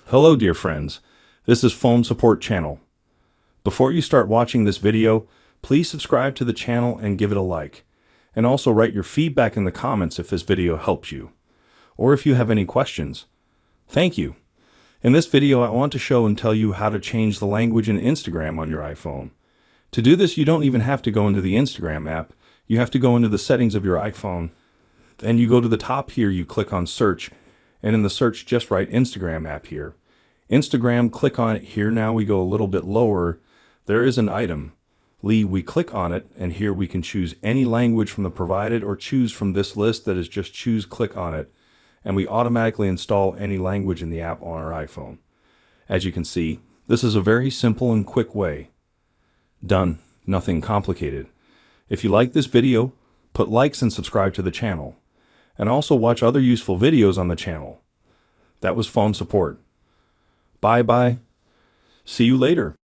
Hello dear friends, this is Phone Support Channel. Before you start watching this video, please subscribe to the channel and give it a like. And also write your feedback in the comments if this video helps you, or if you have any questions. Thank you. In this video I want to show and tell you how to change the language in Instagram on your iPhone. To do this you don't even have to go into the Instagram app, you have to go into the settings of your iPhone. Then you go to the top here, you click on search, and in the search just write Instagram app here. Instagram, click on it here. Now we go a little bit lower, there is an item. We click on it, and here we can choose any language from the provided or choose from this list that is just choose, click on it, and we automatically install any language in the app on our iPhone. As you can see, this is a very simple and quick way. Done. Nothing complicated. If you like this video, put likes and subscribe to the channel. And also watch other useful videos on the channel. That was Phone Support. Bye bye. See you later.